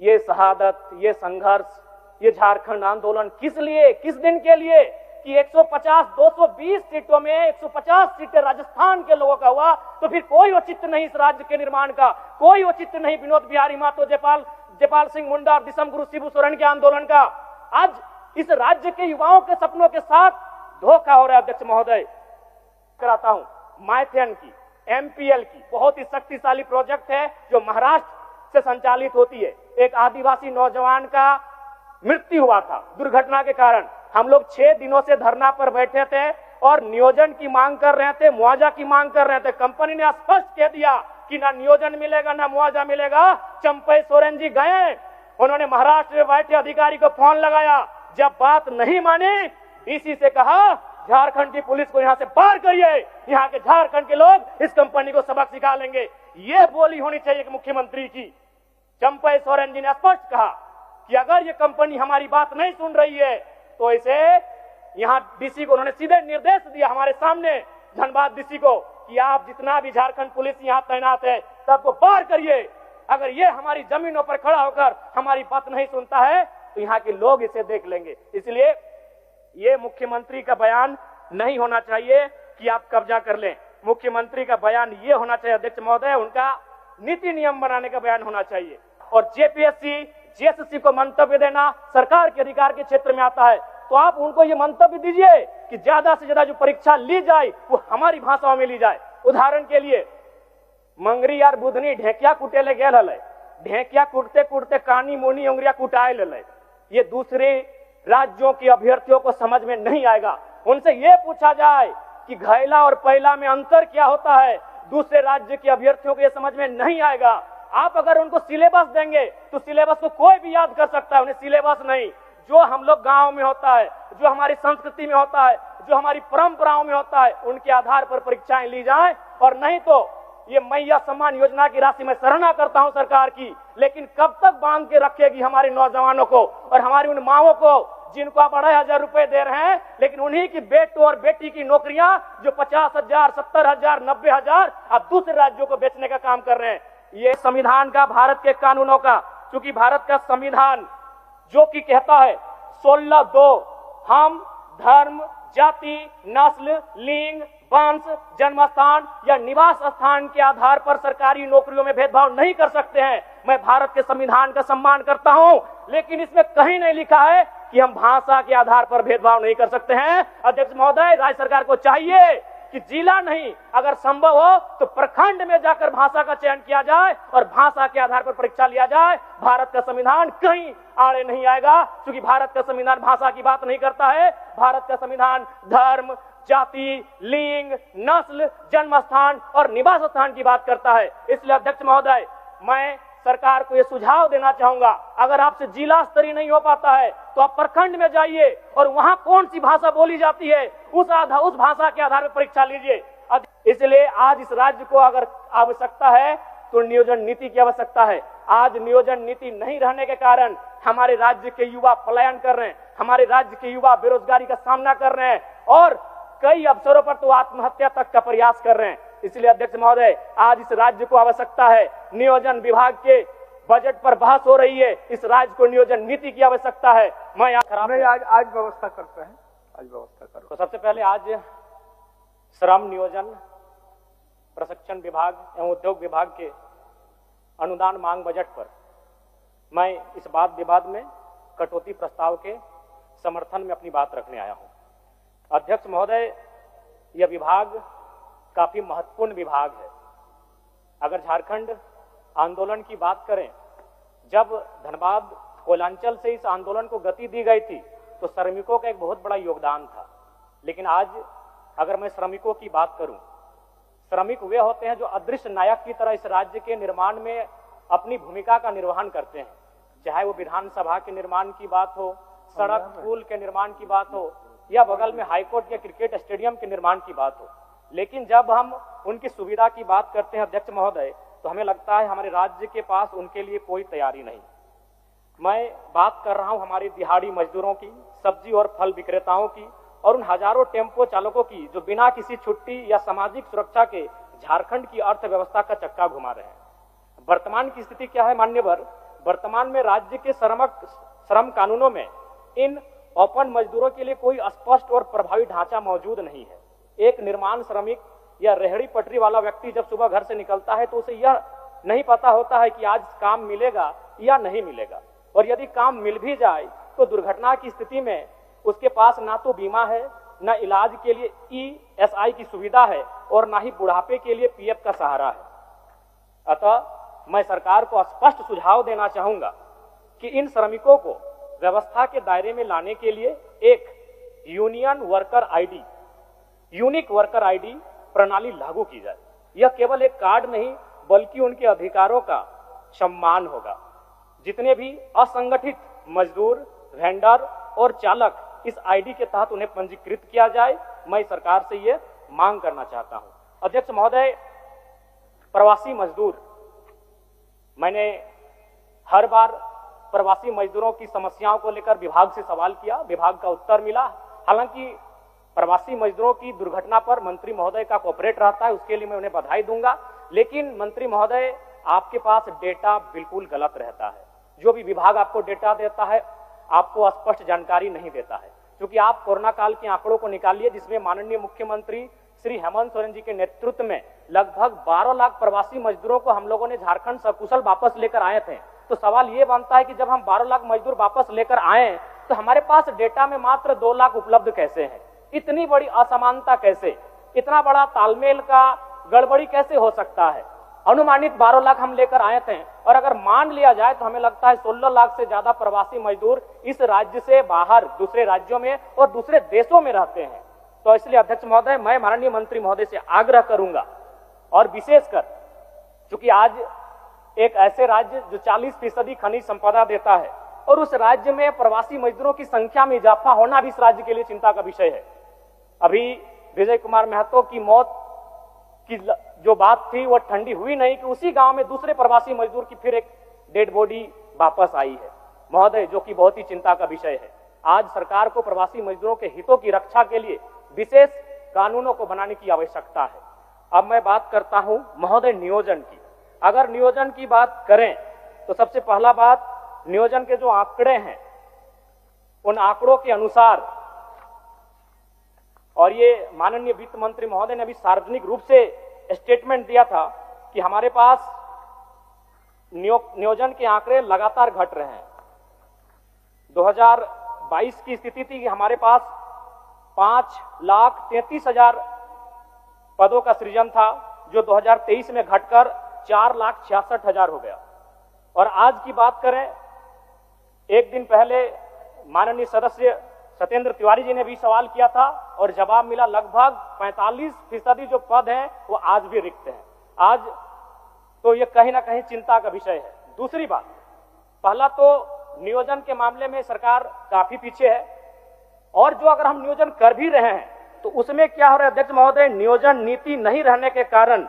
ये शहादत, ये संघर्ष, ये झारखंड आंदोलन किस लिए, किस दिन के लिए कि 150 220 सीटों में 150 सीटें राजस्थान के लोगों का हुआ, तो फिर कोई औचित्य नहीं इस राज्य के निर्माण का, कोई औचित्य नहीं विनोद बिहारी महतो, जयपाल सिंह मुंडा और दिसम गुरु शिबू सोरेन के आंदोलन का। आज इस राज्य के युवाओं के सपनों के साथ धोखा हो रहा है। अध्यक्ष महोदय, कराता हूं माइथेन की, एमपीएल की बहुत ही शक्तिशाली प्रोजेक्ट है जो महाराष्ट्र से संचालित होती है। एक आदिवासी नौजवान का मृत्यु हुआ था दुर्घटना के कारण। हम लोग 6 दिनों से धरना पर बैठे थे और नियोजन की मांग कर रहे थे, मुआवजा की मांग कर रहे थे। कंपनी ने स्पष्ट कह दिया कि ना नियोजन मिलेगा ना मुआवजा मिलेगा। चंपई सोरेन जी गए, उन्होंने महाराष्ट्र में बैठे अधिकारी को फोन लगाया, जब बात नहीं माने डीसी से कहा झारखंड की पुलिस को यहां से बाहर करिए, यहां के झारखंड के लोग इस कंपनी को सबक सिखा लेंगे। यह बोली होनी चाहिए कि मुख्यमंत्री की। चंपई सोरेन जी ने स्पष्ट कहा कि अगर ये कंपनी हमारी बात नहीं सुन रही है तो इसे यहां डीसी को उन्होंने सीधे निर्देश दिया हमारे सामने धनबाद डीसी को कि आप जितना भी झारखंड पुलिस यहां तैनात है सबको बाहर करिए। अगर ये हमारी जमीनों पर खड़ा होकर हमारी बात नहीं सुनता है तो यहाँ के लोग इसे देख लेंगे। इसलिए ये मुख्यमंत्री का बयान नहीं होना चाहिए कि आप कब्जा कर लें। मुख्यमंत्री का बयान ये होना चाहिए अध्यक्ष महोदय, उनका नीति नियम बनाने का बयान होना चाहिए। और जेपीएससी जेएसएससी को मंतव्य देना सरकार के अधिकार के क्षेत्र में आता है, तो आप उनको ये मंतव्य दीजिए कि ज्यादा से ज्यादा जो परीक्षा ली जाए वो हमारी भाषाओं में ली जाए। उदाहरण के लिए मंगरी यार बुधनी ढेकिया कुटेले गेल हले, ढेकिया कुटते कुटते कानी मुनी उंगरिया कुटाए ले। ये दूसरे राज्यों के अभ्यर्थियों को समझ में नहीं आएगा। उनसे ये पूछा जाए कि घैला और पैला में अंतर क्या होता है, दूसरे राज्य के अभ्यर्थियों को ये समझ में नहीं आएगा। आप अगर उनको सिलेबस देंगे तो सिलेबस को कोई भी याद कर सकता है, उन्हें सिलेबस नहीं। जो हम लोग गांव में होता है, जो हमारी संस्कृति में होता है, जो हमारी परंपराओं में होता है, उनके आधार पर परीक्षाएं ली जाएं। और नहीं तो ये मैया सम्मान योजना की राशि मैं सराहना करता हूं सरकार की, लेकिन कब तक बांध के रखेगी हमारे नौजवानों को और हमारी उन माओं को जिनको आप 2,500 रुपए दे रहे हैं, लेकिन उन्हीं की बेटों और बेटी की नौकरियां जो 50,000, 70,000, 90,000 आप दूसरे राज्यों को बेचने का काम कर रहे हैं। ये संविधान का, भारत के कानूनों का, क्योंकि भारत का संविधान जो कि कहता है 16(2) हम धर्म, जाति, नस्ल, लिंग, वंश, जन्म स्थान या निवास स्थान के आधार पर सरकारी नौकरियों में भेदभाव नहीं कर सकते हैं। मैं भारत के संविधान का सम्मान करता हूं, लेकिन इसमें कहीं नहीं लिखा है कि हम भाषा के आधार पर भेदभाव नहीं कर सकते हैं। अध्यक्ष महोदय, राज्य सरकार को चाहिए कि जिला नहीं, अगर संभव हो तो प्रखंड में जाकर भाषा का चयन किया जाए और भाषा के आधार पर परीक्षा लिया जाए। भारत का संविधान कहीं आड़े नहीं आएगा, क्योंकि भारत का संविधान भाषा की बात नहीं करता है। भारत का संविधान धर्म, जाति, लिंग, नस्ल, जन्म स्थान और निवास स्थान की बात करता है। इसलिए अध्यक्ष महोदय, मैं सरकार को यह सुझाव देना चाहूंगा, अगर आपसे जिला स्तरीय नहीं हो पाता है तो आप प्रखंड में जाइए और वहां कौन सी भाषा बोली जाती है उस भाषा के आधार पर परीक्षा लीजिए। इसलिए आज इस राज्य को अगर आवश्यकता है तो नियोजन नीति की आवश्यकता है। आज नियोजन नीति नहीं रहने के कारण हमारे राज्य के युवा पलायन कर रहे हैं, हमारे राज्य के युवा बेरोजगारी का सामना कर रहे हैं और कई अवसरों पर तो आत्महत्या तक का प्रयास कर रहे हैं। इसलिए अध्यक्ष महोदय, आज इस राज्य को आवश्यकता है, नियोजन विभाग के बजट पर बहस हो रही है, इस राज्य को नियोजन नीति की आवश्यकता है। मैं आज व्यवस्था करते हैं, आज व्यवस्था करो। तो सबसे पहले आज श्रम नियोजन प्रशिक्षण विभाग एवं उद्योग विभाग के अनुदान मांग बजट पर मैं इस वाद विवाद में कटौती प्रस्ताव के समर्थन में अपनी बात रखने आया हूं। अध्यक्ष महोदय, यह विभाग काफी महत्वपूर्ण विभाग है। अगर झारखंड आंदोलन की बात करें, जब धनबाद कोयलांचल से इस आंदोलन को गति दी गई थी तो श्रमिकों का एक बहुत बड़ा योगदान था। लेकिन आज अगर मैं श्रमिकों की बात करूं, श्रमिक वे होते हैं जो अदृश्य नायक की तरह इस राज्य के निर्माण में अपनी भूमिका का निर्वहन करते हैं। चाहे वो विधानसभा के निर्माण की बात हो, सड़क पुल के निर्माण की बात हो या बगल में हाईकोर्ट या क्रिकेट स्टेडियम के निर्माण की बात हो। लेकिन जब हम उनकी सुविधा की बात करते हैं अध्यक्ष महोदय, तो हमें लगता है हमारे राज्य के पास उनके लिए कोई तैयारी नहीं। मैं बात कर रहा हूं हमारे दिहाड़ी मजदूरों की, सब्जी और फल विक्रेताओं की और उन हजारों टेम्पो चालकों की जो बिना किसी छुट्टी या सामाजिक सुरक्षा के झारखंड की अर्थव्यवस्था का चक्का घुमा रहे हैं। वर्तमान की स्थिति क्या है मान्यवर, वर्तमान में राज्य के श्रम कानूनों में इन ओपन मजदूरों के लिए कोई स्पष्ट और प्रभावी ढांचा मौजूद नहीं है। एक निर्माण श्रमिक या रेहड़ी पटरी वाला व्यक्ति जब सुबह घर से निकलता है तो उसे यह नहीं पता होता है कि आज काम मिलेगा या नहीं मिलेगा, और यदि काम मिल भी जाए तो दुर्घटना की स्थिति में उसके पास ना तो बीमा है, ना इलाज के लिए ESI की सुविधा है, और ना ही बुढ़ापे के लिए PF का सहारा है। अतः मैं सरकार को स्पष्ट सुझाव देना चाहूंगा कि इन श्रमिकों को व्यवस्था के दायरे में लाने के लिए एक यूनिक वर्कर आईडी प्रणाली लागू की जाए। यह केवल एक कार्ड नहीं बल्कि उनके अधिकारों का सम्मान होगा। जितने भी असंगठित मजदूर, वेंडर और चालक इस आईडी के तहत उन्हें पंजीकृत किया जाए, मैं सरकार से यह मांग करना चाहता हूं। अध्यक्ष महोदय, प्रवासी मजदूर, मैंने हर बार प्रवासी मजदूरों की समस्याओं को लेकर विभाग से सवाल किया, विभाग का उत्तर मिला। हालांकि प्रवासी मजदूरों की दुर्घटना पर मंत्री महोदय का कोऑपरेट रहता है, उसके लिए मैं उन्हें बधाई दूंगा, लेकिन मंत्री महोदय आपके पास डेटा बिल्कुल गलत रहता है। जो भी विभाग आपको डेटा देता है आपको स्पष्ट जानकारी नहीं देता है, क्योंकि आप कोरोना काल के आंकड़ों को निकालिए जिसमें माननीय मुख्यमंत्री श्री हेमंत सोरेन जी के नेतृत्व में लगभग 12 लाख प्रवासी मजदूरों को हम लोगों ने झारखंड सकुशल वापस लेकर आए थे। तो सवाल ये बनता है कि जब हम 12 लाख मजदूर वापस लेकर आए तो हमारे पास डेटा में मात्र 2 लाख उपलब्ध कैसे है? इतनी बड़ी असमानता कैसे, इतना बड़ा तालमेल का गड़बड़ी कैसे हो सकता है? अनुमानित 12 लाख हम लेकर आए थे, और अगर मान लिया जाए तो हमें लगता है 16 लाख से ज्यादा प्रवासी मजदूर इस राज्य से बाहर दूसरे राज्यों में और दूसरे देशों में रहते हैं। तो इसलिए अध्यक्ष महोदय, मैं माननीय मंत्री महोदय से आग्रह करूंगा, और विशेषकर चूंकि आज एक ऐसे राज्य जो 40% खनिज संपदा देता है और उस राज्य में प्रवासी मजदूरों की संख्या में इजाफा होना भी इस राज्य के लिए चिंता का विषय है। अभी विजय कुमार महतो की मौत की जो बात थी वो ठंडी हुई नहीं कि उसी गांव में दूसरे प्रवासी मजदूर की फिर एक डेड बॉडी वापस आई है महोदय, जो कि बहुत ही चिंता का विषय है। आज सरकार को प्रवासी मजदूरों के हितों की रक्षा के लिए विशेष कानूनों को बनाने की आवश्यकता है। अब मैं बात करता हूं महोदय नियोजन की। अगर नियोजन की बात करें तो सबसे पहला बात, नियोजन के जो आंकड़े हैं उन आंकड़ों के अनुसार, और ये माननीय वित्त मंत्री महोदय ने अभी सार्वजनिक रूप से स्टेटमेंट दिया था कि हमारे पास नियोजन के आंकड़े लगातार घट रहे हैं। 2022 की स्थिति थी कि हमारे पास 5,33,000 पदों का सृजन था, जो 2023 में घटकर 4,66,000 हो गया। और आज की बात करें, एक दिन पहले माननीय सदस्य सत्येंद्र तिवारी जी ने भी सवाल किया था और जवाब मिला, लगभग 45% जो पद हैं वो आज भी रिक्त हैं। आज तो ये कहीं ना कहीं चिंता का विषय है। दूसरी बात, पहला तो नियोजन के मामले में सरकार काफी पीछे है, और जो अगर हम नियोजन कर भी रहे हैं तो उसमें क्या हो रहा है अध्यक्ष महोदय, नियोजन नीति नहीं रहने के कारण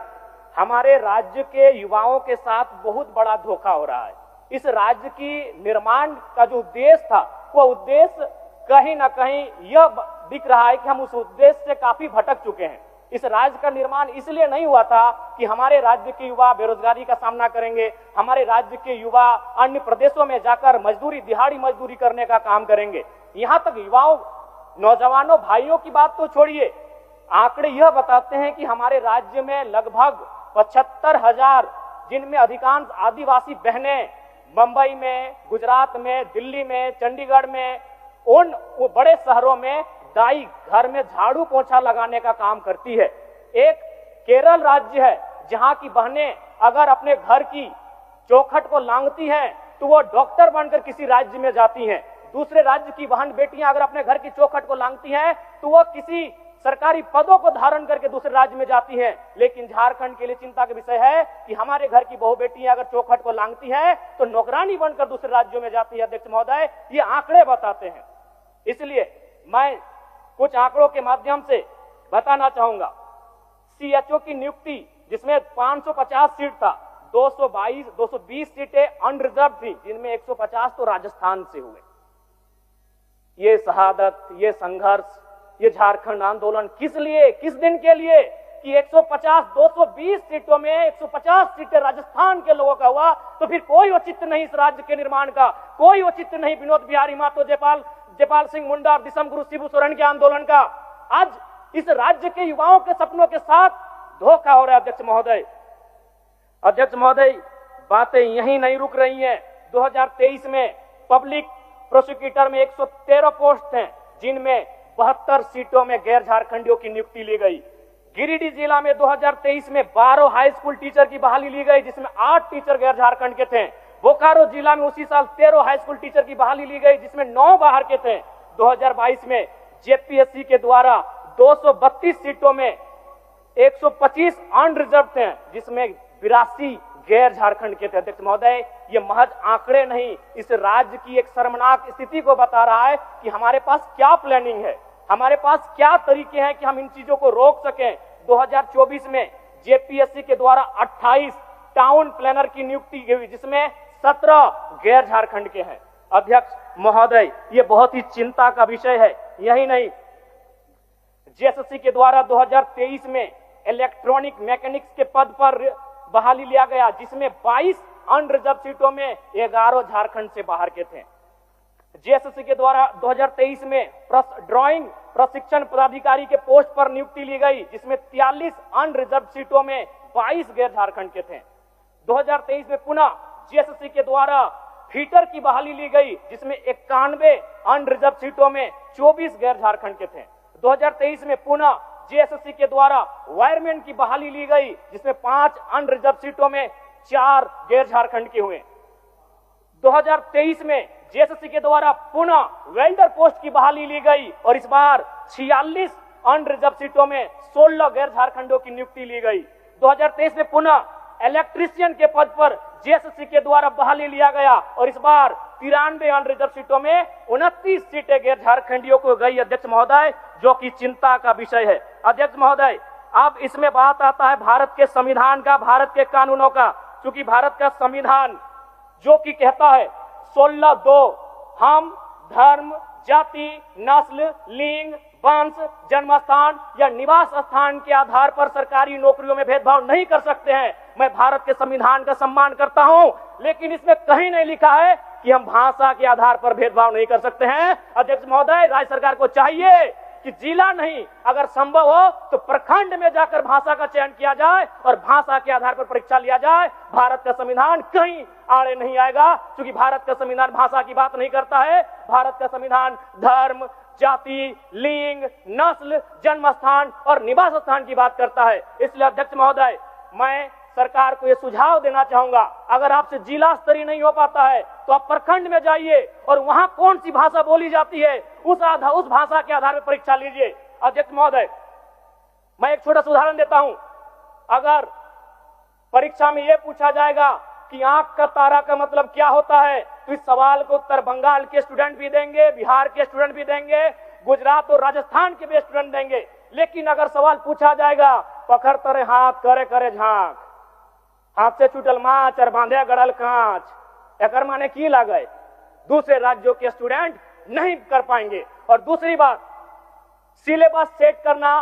हमारे राज्य के युवाओं के साथ बहुत बड़ा धोखा हो रहा है। इस राज्य की निर्माण का जो उद्देश्य था वो उद्देश्य कहीं ना कहीं यह दिख रहा है कि हम उस उद्देश्य से काफी भटक चुके हैं। इस राज्य का निर्माण इसलिए नहीं हुआ था कि हमारे राज्य के युवा बेरोजगारी का सामना करेंगे, हमारे राज्य के युवा अन्य प्रदेशों में जाकर मजदूरी, दिहाड़ी मजदूरी करने का काम करेंगे। यहां तक युवाओं, नौजवानों, भाइयों की बात तो छोड़िए, आंकड़े यह बताते हैं कि हमारे राज्य में लगभग 75,000, जिनमें अधिकांश आदिवासी बहनें मुंबई में, गुजरात में, दिल्ली में, चंडीगढ़ में, उन बड़े शहरों में दाई घर में झाड़ू पोछा लगाने का काम करती है। एक केरल राज्य है जहां की बहनें अगर अपने घर की चौखट को लांघती हैं तो वो डॉक्टर बनकर किसी राज्य में जाती हैं। दूसरे राज्य की बहन बेटियां अगर अपने घर की चौखट को लांघती हैं तो वो किसी सरकारी पदों को धारण करके दूसरे राज्य में जाती हैं। लेकिन झारखंड के लिए चिंता का विषय है कि हमारे घर की बहु बेटियां अगर चौखट को लांघती हैं तो नौकरानी बनकर दूसरे राज्यों में जाती है। अध्यक्ष महोदय, ये आंकड़े बताते हैं। इसलिए मैं कुछ आंकड़ों के माध्यम से बताना चाहूंगा। सीएचओ की नियुक्ति जिसमें 550 सीट था, 220 सीटें अनरिजर्व थी, जिनमें 150 तो राजस्थान से हुए। ये शहादत, ये संघर्ष, ये झारखंड आंदोलन किस लिए, किस दिन के लिए? कि 150 220 सीटों में 150 सीटें राजस्थान के लोगों का हुआ, तो फिर कोई औचित्य नहीं इस राज्य के निर्माण का, कोई औचित्य नहीं विनोद बिहारी महतो, जयपाल सिंह मुंडा और दिसम गुरु शिबू सोरेन के आंदोलन का। आज इस राज्य के युवाओं के सपनों के साथ धोखा हो रहा है। अध्यक्ष महोदय, बातें यहीं नहीं रुक रही हैं। 2023 में पब्लिक प्रोसिक्यूटर में 113 पोस्ट हैं, जिनमें 72 सीटों में गैर झारखंडियों की नियुक्ति ली गई। गिरिडीह जिला में 2023 में 12 हाई स्कूल टीचर की बहाली ली गई, जिसमें 8 टीचर गैर झारखंड के थे। बोकारो जिला में उसी साल 13 हाई स्कूल टीचर की बहाली ली गई, जिसमें 9 बाहर के थे। 2022 में जेपीएससी के द्वारा 232 सीटों में 125 अनरिजर्व थे, जिसमें 82 गैर झारखंड के थे। अध्यक्ष महोदय, ये महज आंकड़े नहीं, इस राज्य की एक शर्मनाक स्थिति को बता रहा है कि हमारे पास क्या प्लानिंग है, हमारे पास क्या तरीके हैं कि हम इन चीजों को रोक सकें। 2024 में जेपीएससी के द्वारा 28 टाउन प्लानर की नियुक्ति हुई, जिसमें 17 गैर झारखंड के हैं। अध्यक्ष महोदय, ये बहुत ही चिंता का विषय है। यही नहीं, जेएसएससी के द्वारा 2023 में इलेक्ट्रॉनिक मैकेनिक्स के पद पर बहाली लिया गया, जिसमें 22 अनरिजर्व सीटों में 11 झारखंड से बाहर के थे। जेएसएससी के द्वारा 2023 में ड्राइंग प्रशिक्षण पदाधिकारी के पोस्ट पर नियुक्ति ली गई, जिसमें 43 अनरिजर्व सीटों में 22 गैर झारखंड के थे। 2023 में पुनः जेएसएससी के द्वारा फीटर की बहाली ली गई, जिसमें 91 अनरिजर्व सीटों में 24 गैर झारखंड के थे। 2023 में पुनः जेएसएससी के द्वारा वायरमैन की बहाली ली गई, जिसमें 5 अनरिजर्व सीटों में 4 गैर झारखंड के हुए। 2023 में जेएसएससी के द्वारा पुनः वेल्डर पोस्ट की बहाली ली गई और इस बार 46 अनरिजर्व सीटों में 16 गैर झारखंडों की नियुक्ति ली गई। 2023 में पुनः इलेक्ट्रीशियन के पद पर जेएसएससी के द्वारा बहाली लिया गया और इस बार 93 अनरिजर्व सीटों में 29 सीटें गैर झारखंडियों को गई। अध्यक्ष महोदय, जो कि चिंता का विषय है। अध्यक्ष महोदय, अब इसमें बात आता है भारत के संविधान का, भारत के कानूनों का। क्योंकि भारत का संविधान जो कि कहता है 16(2) हम धर्म, जाति, नस्ल, लिंग, वंश, जन्मस्थान या निवास स्थान के आधार पर सरकारी नौकरियों में भेदभाव नहीं कर सकते हैं। मैं भारत के संविधान का सम्मान करता हूं, लेकिन इसमें कहीं नहीं लिखा है कि हम भाषा के आधार पर भेदभाव नहीं कर सकते हैं। अध्यक्ष महोदय, राज्य सरकार को चाहिए कि जिला नहीं, अगर संभव हो तो प्रखंड में जाकर भाषा का चयन किया जाए और भाषा के आधार पर परीक्षा लिया जाए। भारत का संविधान कहीं आड़े नहीं आएगा, क्योंकि भारत का संविधान भाषा की बात नहीं करता है। भारत का संविधान धर्म, जाति, लिंग, नस्ल, जन्म स्थान और निवास स्थान की बात करता है। इसलिए अध्यक्ष महोदय, मैं सरकार को यह सुझाव देना चाहूंगा, अगर आपसे जिला स्तरीय नहीं हो पाता है तो आप प्रखंड में जाइए और वहां कौन सी भाषा बोली जाती है उस भाषा के आधार पर परीक्षा लीजिए। अध्यक्ष महोदय, मैं एक छोटा सा उदाहरण देता हूं। अगर परीक्षा में यह पूछा जाएगा कि आंख का तारा का मतलब क्या होता है, तो इस सवाल को उत्तर बंगाल के स्टूडेंट भी देंगे, बिहार के स्टूडेंट भी देंगे, गुजरात और राजस्थान के भी स्टूडेंट देंगे। लेकिन अगर सवाल पूछा जाएगा पकड़ तरे हाथ करे करे झांक, हाथ से छूटल माछ और बांधे गड़ल कांच, एकर माने की लगे, दूसरे राज्यों के स्टूडेंट नहीं कर पाएंगे। और दूसरी बात, सिलेबस सेट करना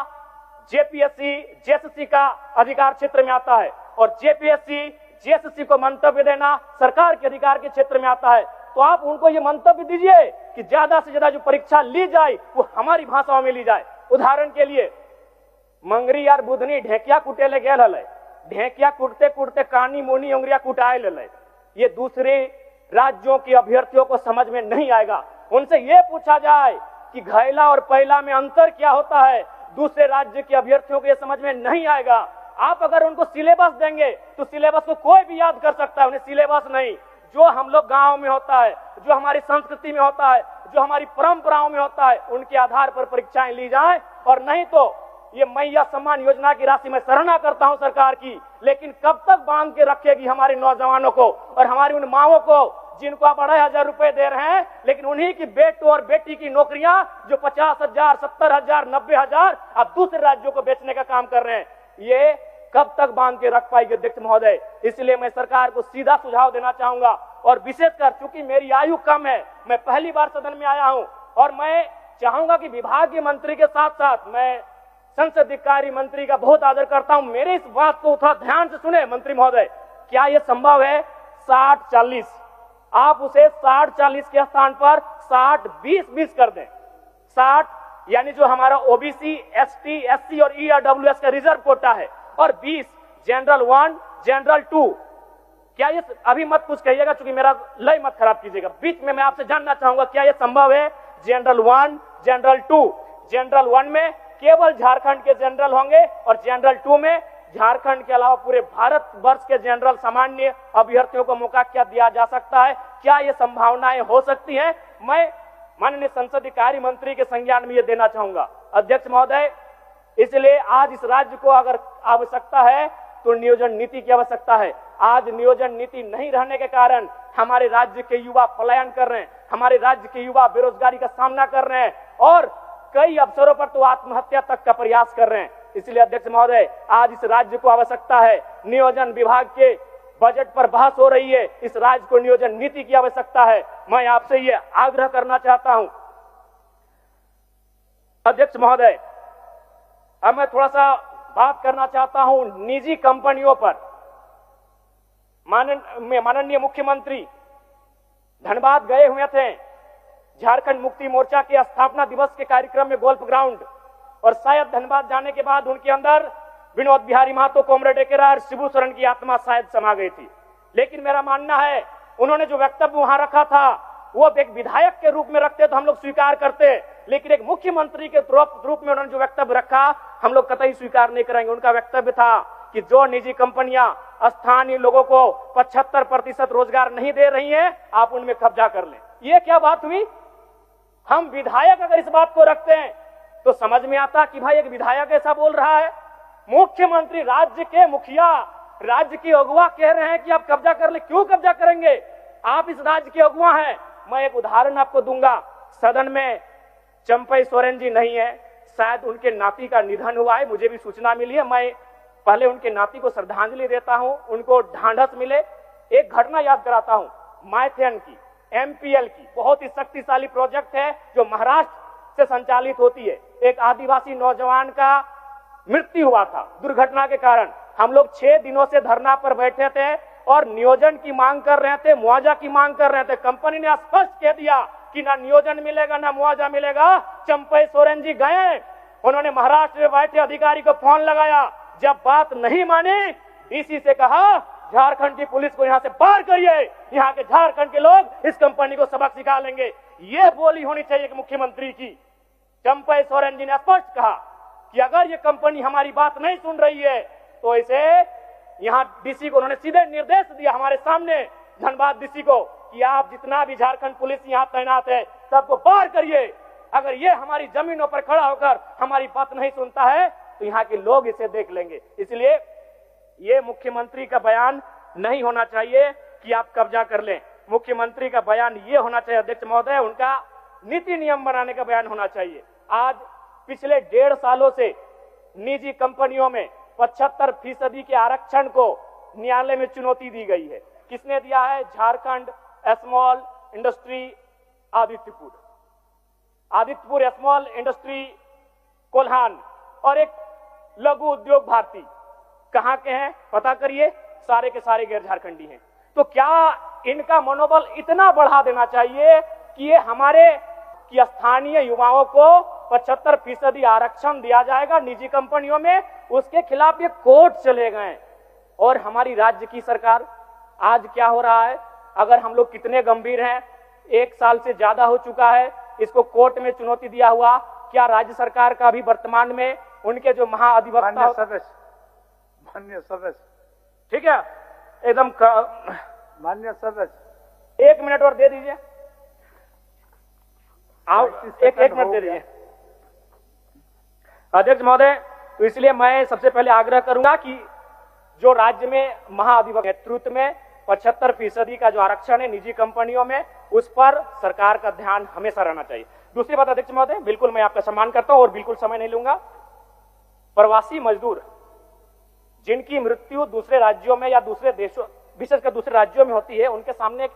जेपीएससी जेएसएससी का अधिकार क्षेत्र में आता है और जेपीएससी जेएसएससी को मंतव्य देना सरकार के अधिकार के क्षेत्र में आता है। तो आप उनको ये मंतव्य दीजिए कि ज्यादा से ज्यादा जो परीक्षा ली जाए वो हमारी भाषाओं में ली जाए। उदाहरण के लिए, मंगरी यार बुधनी ढेकिया कुटेले गेल हले, ढेकिया कुटते कुटते कानी मुनी उंगरिया कुटाए ले। ये दूसरे राज्यों के अभ्यर्थियों को समझ में नहीं आएगा। उनसे ये पूछा जाए कि घैला और पहला में अंतर क्या होता है, दूसरे राज्य के अभ्यर्थियों को ये समझ में नहीं आएगा। आप अगर उनको सिलेबस देंगे तो सिलेबस को कोई भी याद कर सकता है, उन्हें सिलेबस नहीं, जो हम लोग गांव में होता है, जो हमारी संस्कृति में होता है, जो हमारी परंपराओं में होता है, उनके आधार पर परीक्षाएं ली जाए। और नहीं तो ये मैया सम्मान योजना की राशि मैं सराहना करता हूं सरकार की, लेकिन कब तक बांध के रखेगी हमारे नौजवानों को और हमारी उन माओं को जिनको आप 2,500 रुपए दे रहे हैं, लेकिन उन्हीं की बेटों और बेटी की नौकरियां जो 50,000, 70,000, 90,000 आप दूसरे राज्यों को बेचने का काम कर रहे हैं, ये कब तक बांध के रख पाएगी अध्यक्ष महोदय। इसलिए मैं सरकार को सीधा सुझाव देना चाहूंगा और विशेषकर चूंकि मेरी आयु कम है, मैं पहली बार सदन में आया हूं और मैं चाहूंगा कि विभागीय मंत्री के साथ साथ मैं संसदीय कार्य मंत्री का बहुत आदर करता हूं, मेरे इस बात को थोड़ा ध्यान से सुने मंत्री महोदय। क्या यह संभव है 60-40? आप उसे 60-40 के स्थान पर 60-20-20 कर दें। 60 यानी जो हमारा ओबीसी, एसटी, एससी और ईआरडब्ल्यूएस का रिजर्व कोटा है, और 20 जनरल 1, जनरल 2। क्या ये, अभी मत कुछ कहिएगा क्योंकि मेरा लय मत खराब कीजिएगा, बीच में मैं आपसे जानना चाहूंगा क्या यह संभव है? General 1, general 2। जनरल 1 में केवल झारखंड के जनरल होंगे और जनरल 2 में झारखंड के अलावा पूरे भारत वर्ष के जनरल सामान्य अभ्यर्थियों को मौका क्या दिया जा सकता है? क्या ये संभावनाएं हो सकती हैं? मैं माननीय संसदीय कार्य मंत्री के संज्ञान में ये देना चाहूंगा। अध्यक्ष महोदय, इसलिए आज इस राज्य को अगर आवश्यकता है तो नियोजन नीति की आवश्यकता है। आज नियोजन नीति नहीं रहने के कारण हमारे राज्य के युवा पलायन कर रहे हैं, हमारे राज्य के युवा बेरोजगारी का सामना कर रहे हैं और कई अवसरों पर तो आत्महत्या तक का प्रयास कर रहे हैं। इसलिए अध्यक्ष महोदय, आज इस राज्य को आवश्यकता है, नियोजन विभाग के बजट पर बहस हो रही है, इस राज्य को नियोजन नीति की आवश्यकता है। मैं आपसे ये आग्रह करना चाहता हूं अध्यक्ष महोदय। अब मैं थोड़ा सा बात करना चाहता हूं निजी कंपनियों पर। माननीय मुख्यमंत्री धनबाद गए हुए थे झारखंड मुक्ति मोर्चा के स्थापना दिवस के कार्यक्रम में गोल्फ ग्राउंड, और शायद धनबाद जाने के बाद उनके अंदर विनोद बिहारी महतो, कॉमरेड एकेरा और शिबू सोरेन की आत्मा शायद समा गई थी। लेकिन मेरा मानना है उन्होंने जो वक्तव्य वहां रखा था वो एक विधायक के रूप में रखते तो हम लोग स्वीकार करते, लेकिन एक मुख्यमंत्री के रूप में उन्होंने जो वक्तव्य रखा हम लोग कतई स्वीकार नहीं करेंगे। उनका वक्तव्य था कि जो निजी कंपनियां स्थानीय लोगों को 75% रोजगार नहीं दे रही हैं, आप उनमें कब्जा कर लें। ये क्या बात हुई? हम विधायक अगर इस बात को रखते हैं तो समझ में आता कि भाई एक विधायक ऐसा बोल रहा है। मुख्यमंत्री, राज्य के मुखिया, राज्य की अगुवा कह रहे हैं कि आप कब्जा कर ले। क्यों कब्जा करेंगे? आप इस राज्य के अगुवा हैं। मैं एक उदाहरण आपको दूंगा। सदन में चंपई सोरेन जी नहीं है, शायद उनके नाती का निधन हुआ है, मुझे भी सूचना मिली है। मैं पहले उनके नाती को श्रद्धांजलि देता हूं, उनको ढांढस मिले। एक घटना याद कराता हूं, माइथेन की, एमपीएल की, बहुत ही शक्तिशाली प्रोजेक्ट है जो महाराष्ट्र से संचालित होती है। एक आदिवासी नौजवान का मृत्यु हुआ था दुर्घटना के कारण। हम लोग 6 दिनों से धरना पर बैठे थे और नियोजन की मांग कर रहे थे, मुआवजा की मांग कर रहे थे। कंपनी ने स्पष्ट कह दिया कि ना नियोजन मिलेगा ना मुआवजा मिलेगा। चंपई सोरेन जी गए, उन्होंने महाराष्ट्र में बैठे अधिकारी को फोन लगाया। जब बात नहीं मानी, डीसी से कहा झारखंड की पुलिस को यहां से बाहर करिए, यहां के झारखंड के लोग इस कंपनी को सबक सिखा लेंगे। यह बोली होनी चाहिए मुख्यमंत्री की। चंपई सोरेन जी ने स्पष्ट कहा कि अगर ये कंपनी हमारी बात नहीं सुन रही है तो इसे, यहां डीसी को उन्होंने सीधे निर्देश दिया हमारे सामने, धनबाद डीसी को, कि आप जितना भी झारखंड पुलिस यहां तैनात है सबको बाहर करिए। अगर ये हमारी जमीनों पर खड़ा होकर हमारी बात नहीं सुनता है तो यहाँ के लोग इसे देख लेंगे। इसलिए ये मुख्यमंत्री का बयान नहीं होना चाहिए कि आप कब्जा कर लें। मुख्यमंत्री का बयान ये होना चाहिए अध्यक्ष महोदय, उनका नीति नियम बनाने का बयान होना चाहिए। आज पिछले 1.5 सालों से निजी कंपनियों में 75% के आरक्षण को न्यायालय में चुनौती दी गई है। किसने दिया है? Jharkhand small industry Adityapur small industry Kolhan और एक लघु उद्योग भारती। कहां के हैं पता करिए, सारे के सारे गैर झारखंडी हैं। तो क्या इनका मनोबल इतना बढ़ा देना चाहिए कि ये हमारे कि स्थानीय युवाओं को 75% आरक्षण दिया जाएगा निजी कंपनियों में, उसके खिलाफ ये कोर्ट चले गए। और हमारी राज्य की सरकार, आज क्या हो रहा है, अगर हम लोग कितने गंभीर हैं, 1 साल से ज्यादा हो चुका है इसको कोर्ट में चुनौती दिया हुआ। क्या राज्य सरकार का भी वर्तमान में उनके जो महाअधिवक्ता, माननीय सदस्य, ठीक है, एकदम माननीय सदस्य, 1 मिनट और दे दीजिए, आप एक मिनट दे दीजिए अध्यक्ष महोदय। तो इसलिए मैं सबसे पहले आग्रह करूंगा कि जो राज्य में महाअधिवक्ता नेतृत्व में 75% का जो आरक्षण है निजी कंपनियों में, उस पर सरकार का ध्यान हमेशा रहना चाहिए। दूसरी बात अध्यक्ष महोदय, बिल्कुल मैं आपका सम्मान करता हूं और बिल्कुल समय नहीं लूंगा। प्रवासी मजदूर जिनकी मृत्यु दूसरे राज्यों में या दूसरे देशों, विशेषकर दूसरे राज्यों में होती है, उनके सामने एक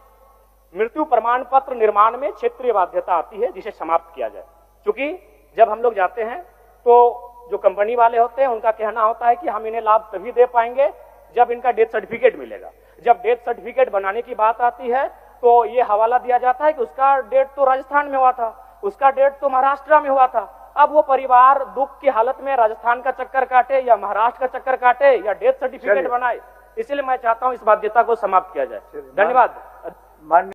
मृत्यु प्रमाण पत्र निर्माण में क्षेत्रीय बाध्यता आती है जिसे समाप्त किया जाए। क्योंकि जब हम लोग जाते हैं तो जो कंपनी वाले होते हैं उनका कहना होता है कि हम इन्हें लाभ तभी दे पाएंगे जब इनका डेथ सर्टिफिकेट मिलेगा। जब डेथ सर्टिफिकेट बनाने की बात आती है तो ये हवाला दिया जाता है कि उसका डेथ तो राजस्थान में हुआ था, उसका डेथ तो महाराष्ट्र में हुआ था। अब वो परिवार दुख की हालत में राजस्थान का चक्कर काटे या महाराष्ट्र का चक्कर काटे या डेथ सर्टिफिकेट बनाए, इसलिए मैं चाहता हूं इस बाध्यता को समाप्त किया जाए। धन्यवाद। मान्य